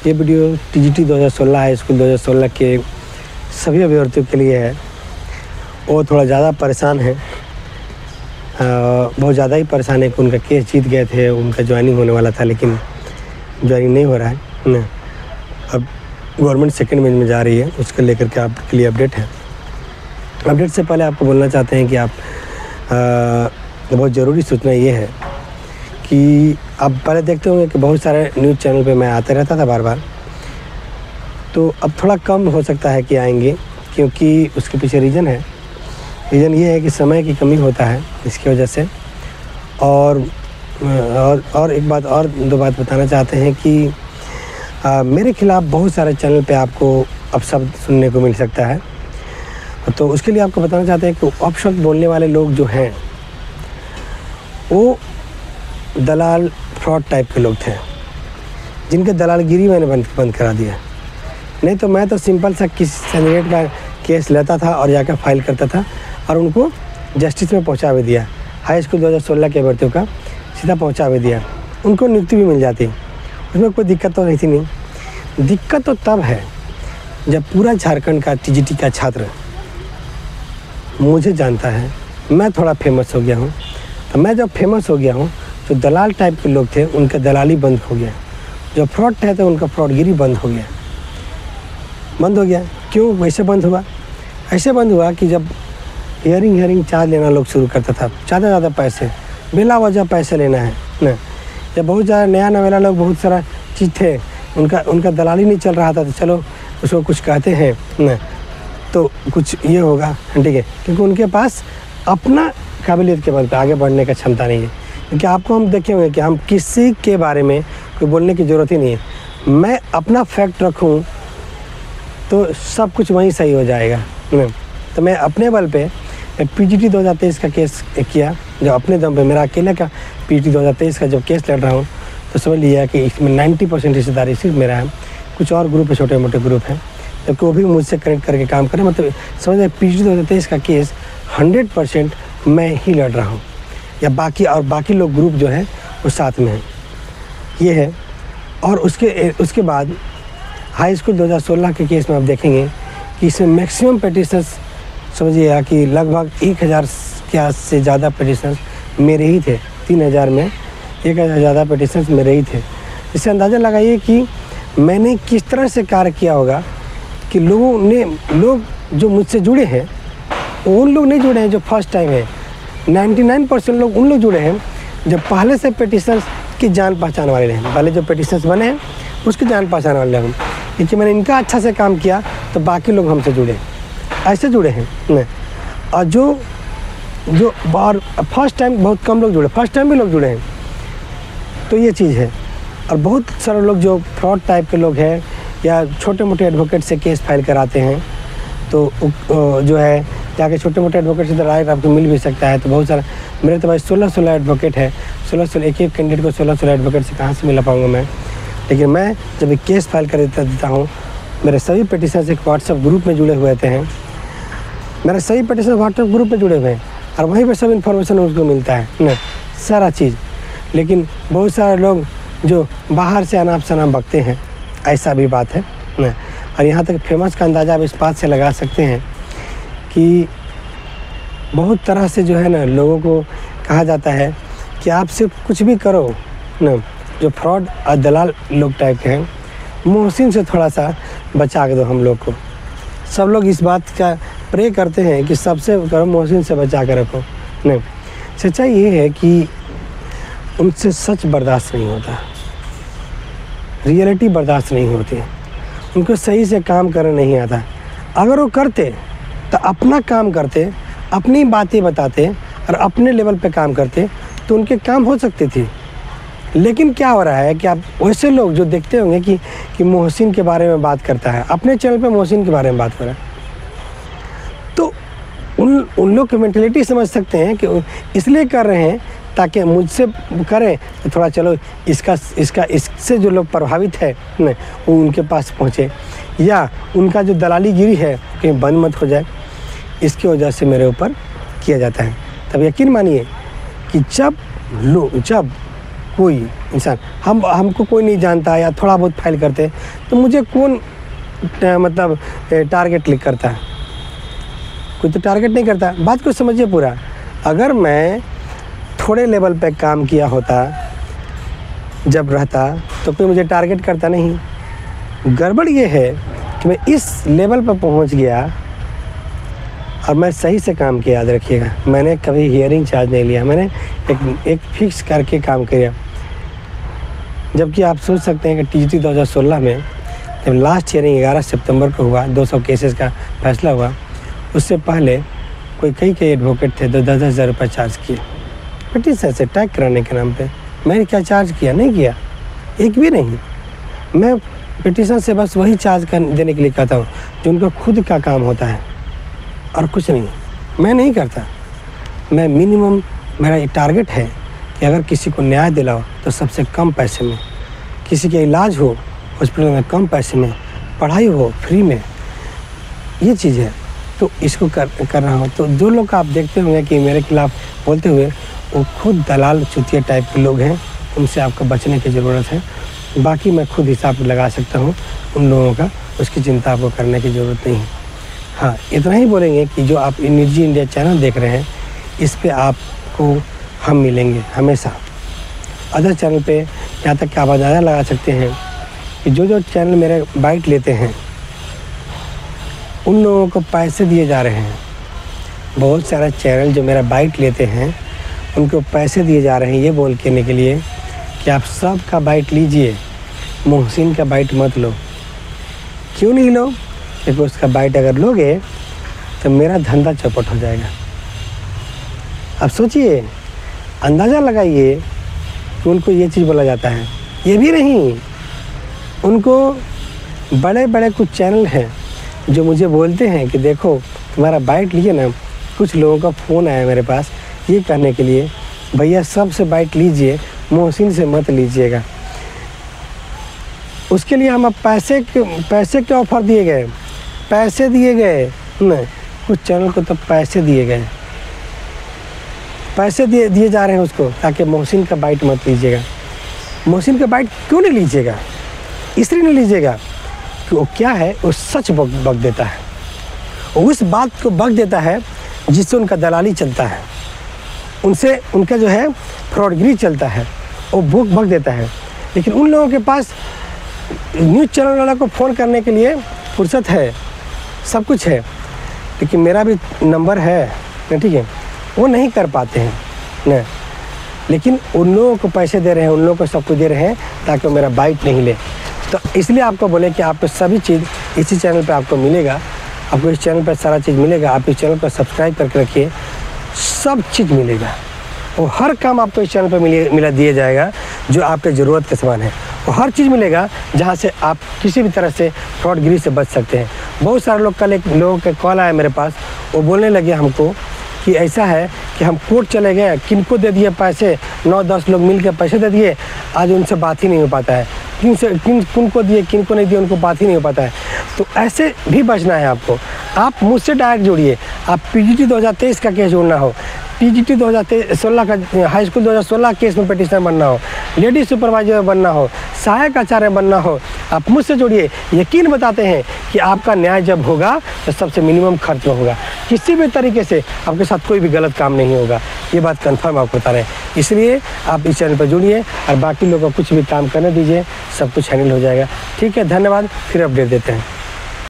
ये video TGT 2016 high school 2016 के सभी अभ्यर्थियों के लिए है। वो थोड़ा ज़्यादा परेशान है, बहुत ज़्यादा ही परेशान है कि उनका केस जीत गए थे, उनका ज्वाइनिंग होने वाला था लेकिन ज्वाइनिंग नहीं हो रहा है ना। अब गवर्नमेंट सेकेंड फेज में जा रही है, उसको लेकर के आपके लिए अपडेट है। अपडेट से पहले आपको बोलना चाहते हैं कि आप बहुत ज़रूरी सूचना ये है कि आप पहले देखते होंगे कि बहुत सारे न्यूज़ चैनल पे मैं आते रहता था बार बार, तो अब थोड़ा कम हो सकता है कि आएंगे, क्योंकि उसके पीछे रीज़न है। रीज़न ये है कि समय की कमी होता है इसकी वजह से। और एक बात और दो बात बताना चाहते हैं कि मेरे खिलाफ़ बहुत सारे चैनल पे आपको अपशब्द सुनने को मिल सकता है, तो उसके लिए आपको बताना चाहते हैं कि अपशब्द बोलने वाले लोग जो हैं वो दलाल फ्रॉड टाइप के लोग थे, जिनके दलालगिरी मैंने बंद करा दिया। नहीं तो मैं तो सिंपल सा किसी कैंडिडेट का केस लेता था और जाकर फाइल करता था और उनको जस्टिस में पहुंचा भी दिया। हाई स्कूल 2016 के अभ्यर्थियों का सीधा पहुंचा भी दिया, उनको नियुक्ति भी मिल जाती, उसमें कोई दिक्कत तो नहीं थी। नहीं, दिक्कत तो तब है जब पूरा झारखंड का टीजीटी का छात्र मुझे जानता है, मैं थोड़ा फेमस हो गया हूँ। तो मैं जब फेमस हो गया हूँ तो दलाल टाइप के लोग थे, उनका दलाली बंद हो गया। जो फ्रॉड थे तो उनका फ्रॉडगिरी बंद हो गया। क्यों वैसे बंद हुआ? ऐसे बंद हुआ कि जब हियरिंग चार्ज लेना लोग शुरू करता था, ज़्यादा पैसे, बिला वजह पैसे लेना है ना। जब बहुत ज़्यादा नया नवेला लोग बहुत सारा चीज़ थे, उनका दलाली नहीं चल रहा था, तो चलो उसको कुछ कहते हैं ना, तो कुछ ये होगा, ठीक है, क्योंकि उनके पास अपना काबिलियत के बल पर आगे बढ़ने का क्षमता नहीं है। क्योंकि आपको हम देखे हुए कि हम किसी के बारे में कोई बोलने की ज़रूरत ही नहीं है। मैं अपना फैक्ट रखूं तो सब कुछ वहीं सही हो जाएगा। तो मैं अपने बल पे पीजीटी 2023 का केस किया, जो अपने दम पे, मेरा अकेले का पीजीटी 2023 का जब केस लड़ रहा हूँ तो समझ लिया कि इसमें 90% हिस्सेदारी सिर्फ मेरा है। कुछ और ग्रुप है, छोटे मोटे ग्रुप हैं, जबकि वो भी मुझसे कनेक्ट करके काम करें। मतलब समझ पीजीटी 2023 का केस 100% मैं ही लड़ रहा हूँ, या बाकी लोग ग्रुप जो है वो साथ में है, ये है। और उसके बाद हाई स्कूल 2016 के केस में आप देखेंगे कि इसमें मैक्सिमम पिटीशंस समझिएगा कि लगभग 1000 के से ज़्यादा पिटीशंस मेरे ही थे। 3000 में 1000 ज़्यादा पिटीशंस मेरे ही थे। इससे अंदाज़ा लगाइए कि मैंने किस तरह से कार्य किया होगा कि लोग जो मुझसे जुड़े हैं, उन लोग नहीं जुड़े हैं जो फर्स्ट टाइम है। 99% लोग उन लोग जुड़े हैं जब पहले से पिटीशंस की जान पहचान वाले हैं। पहले जो पिटीशंस बने हैं उसकी जान पहचान वाले हम, क्योंकि मैंने इनका अच्छा से काम किया तो बाकी लोग हमसे जुड़े, ऐसे जुड़े हैं नहीं। और जो बार फर्स्ट टाइम बहुत कम लोग जुड़े, फर्स्ट टाइम भी लोग जुड़े हैं, तो ये चीज़ है। और बहुत सारे लोग जो फ्रॉड टाइप के लोग हैं या छोटे मोटे एडवोकेट से केस फाइल कराते हैं, तो जो है जाके छोटे मोटे एडवोकेट से राइट आपको मिल भी सकता है। तो बहुत सारा, मेरे तो भाई 16 एडवोकेट है, 16 एक कैंडिडेट को 16 एडवोकेट से कहाँ से मिला पाऊँगा मैं। लेकिन मैं जब एक केस फाइल कर देता हूँ, मेरे सभी पिटीशन एक व्हाट्सएप ग्रुप में जुड़े हुए हैं, मेरे सभी पिटीशन व्हाट्सएप ग्रुप में जुड़े हुए हैं, और वहीं पर सब इन्फॉर्मेशन उसको मिलता है ना, सारा चीज़। लेकिन बहुत सारे लोग जो बाहर से अनाप शनाप बकते हैं, ऐसा भी बात है ना। और यहाँ तक फेमस का अंदाज़ा आप इस बात से लगा सकते हैं कि बहुत तरह से जो है ना, लोगों को कहा जाता है कि आप सिर्फ कुछ भी करो ना। जो फ्रॉड और दलाल लोग टाइप के हैं, मोहसिन से थोड़ा सा बचा के दो हम लोग को। सब लोग इस बात का प्रे करते हैं कि सबसे करो, मोहसिन से बचा के रखो। नहीं, सच्चाई ये है कि उनसे सच बर्दाश्त नहीं होता, रियलिटी बर्दाश्त नहीं होती, उनको सही से काम करना नहीं आता। अगर वो करते तो अपना काम करते, अपनी बातें बताते और अपने लेवल पे काम करते तो उनके काम हो सकते थे। लेकिन क्या हो रहा है कि आप वैसे लोग जो देखते होंगे कि मोहसिन के बारे में बात करता है, अपने चैनल पे मोहसिन के बारे में बात कर रहा है, तो उन लोग की मेंटलिटी समझ सकते हैं कि इसलिए कर रहे हैं ताकि मुझसे करें तो थोड़ा चलो इससे जो लोग प्रभावित है न, वो उनके पास पहुँचे, या उनका जो दलाली गिरी है कहीं बंद मत हो जाए, इसकी वजह से मेरे ऊपर किया जाता है। तब यकीन मानिए कि जब कोई इंसान, हमको कोई नहीं जानता या थोड़ा बहुत फाइल करते तो मुझे कौन मतलब टारगेट क्लिक करता है? कोई तो टारगेट नहीं करता। बात को समझिए पूरा। अगर मैं थोड़े लेवल पे काम किया होता जब रहता तो कोई मुझे टारगेट करता नहीं। गड़बड़ ये है कि मैं इस लेवल पर पहुंच गया और मैं सही से काम किया। याद रखिएगा, मैंने कभी हियरिंग चार्ज नहीं लिया, मैंने एक फिक्स करके काम किया। जबकि आप सोच सकते हैं कि TGT 2016 में जब लास्ट हियरिंग 11 सितंबर को हुआ, 200 केसेस का फैसला हुआ, उससे पहले कई एडवोकेट थे जो 10,000 रुपये चार्ज किए पिटीशन से टैग कराने के नाम पे। मैंने क्या चार्ज किया? नहीं किया, एक भी नहीं। मैं पिटीशन से बस वही चार्ज देने के लिए कहता हूँ जो उनका खुद का काम होता है और कुछ नहीं। मैं नहीं करता। मैं मिनिमम, मेरा एक टारगेट है कि अगर किसी को न्याय दिलाओ तो सबसे कम पैसे में, किसी का इलाज हो हॉस्पिटल में कम पैसे में, पढ़ाई हो फ्री में, ये चीज़ है। तो इसको कर रहा हूँ। तो जो लोग आप देखते होंगे कि मेरे खिलाफ़ बोलते हुए, वो खुद दलाल चुतिया टाइप के लोग हैं, उनसे आपको बचने की ज़रूरत है। बाकी मैं खुद हिसाब लगा सकता हूँ उन लोगों का, उसकी चिंता आपको करने की ज़रूरत नहीं है। हाँ, इतना ही बोलेंगे कि जो आप एनर्जी इंडिया चैनल देख रहे हैं, इस पे आपको हम मिलेंगे हमेशा। अदर चैनल पे यहाँ तक कि आप अंदाज़ा लगा सकते हैं कि जो चैनल मेरे बाइट लेते हैं उन लोगों को पैसे दिए जा रहे हैं। बहुत सारे चैनल जो मेरा बाइट लेते हैं उनको पैसे दिए जा रहे हैं ये बोल कहने के लिए कि आप सब का बाइट लीजिए, मोहसिन का बाइट मत लो। क्यों नहीं लो? क्योंकि उसका बाइट अगर लोगे तो मेरा धंधा चौपट हो जाएगा। अब सोचिए, अंदाज़ा लगाइए कि उनको ये चीज़ बोला जाता है। ये भी नहीं, उनको बड़े बड़े कुछ चैनल हैं जो मुझे बोलते हैं कि देखो तुम्हारा बाइट लिए ना, कुछ लोगों का फ़ोन आया मेरे पास ये कहने के लिए, भैया सबसे बाइट लीजिए, मोहसिन से मत लीजिएगा। उसके लिए हम अब पैसे के ऑफ़र दिए गए, पैसे दिए गए नहीं, कुछ चैनल को तो पैसे दिए गए, पैसे दिए जा रहे हैं उसको, ताकि मोहसिन का बाइट मत लीजिएगा। मोहसिन का बाइट क्यों नहीं लीजिएगा? इसलिए नहीं लीजिएगा कि वो क्या है, वो सच बक देता है, उस बात को बक देता है जिससे उनका दलाली चलता है, उनसे उनका जो है फ्रॉडगिरी चलता है, वो बक देता है। लेकिन उन लोगों के पास न्यूज़ चैनल वाला को फ़ोन करने के लिए फुर्सत है, सब कुछ है, लेकिन मेरा भी नंबर है ना, ठीक है, वो नहीं कर पाते हैं ना। लेकिन उन लोगों को पैसे दे रहे हैं, उन लोगों को सब कुछ दे रहे हैं ताकि वो मेरा बाइट नहीं ले। तो इसलिए आपको बोले कि आपको सभी चीज़ इसी चैनल पे आपको मिलेगा, आपको इस चैनल पे सारा चीज़ मिलेगा। आप इस चैनल को सब्सक्राइब करके रखिए, सब चीज़ मिलेगा और हर काम आपको इस चैनल पे मिला दिया जाएगा जो आपके ज़रूरत के समान है। और हर चीज़ मिलेगा जहाँ से आप किसी भी तरह से फ्रॉडगिरी से बच सकते हैं। बहुत सारे लोग, कल एक लोगों के कॉल आया मेरे पास, वो बोलने लगे हमको कि ऐसा है कि हम कोर्ट चले गए, किनको दे दिए पैसे, 9-10 लोग मिल के पैसे दे दिए, आज उनसे बात ही नहीं हो पाता है, किनको दिए किनको नहीं दिए उनको बात ही नहीं हो पाता है। तो ऐसे भी बचना है आपको। आप मुझसे डायरेक्ट जुड़िए। आप PGT 2023 का केस जोड़ना हो, TGT 2016 का हाई स्कूल 2016 केस में पिटिशनर बनना हो, लेडी सुपरवाइजर बनना हो, सहायक आचार्य बनना हो, आप मुझसे जुड़िए। यकीन बताते हैं कि आपका न्याय जब होगा तो सबसे मिनिमम खर्च में होगा, किसी भी तरीके से आपके साथ कोई भी गलत काम नहीं होगा। ये बात कंफर्म आपको बता रहे हैं। इसलिए आप इस चैनल पर जुड़िए और बाकी लोगों को कुछ भी काम करने दीजिए, सब कुछ हैंडल हो जाएगा। ठीक है, धन्यवाद। फिर अपडेट देते हैं।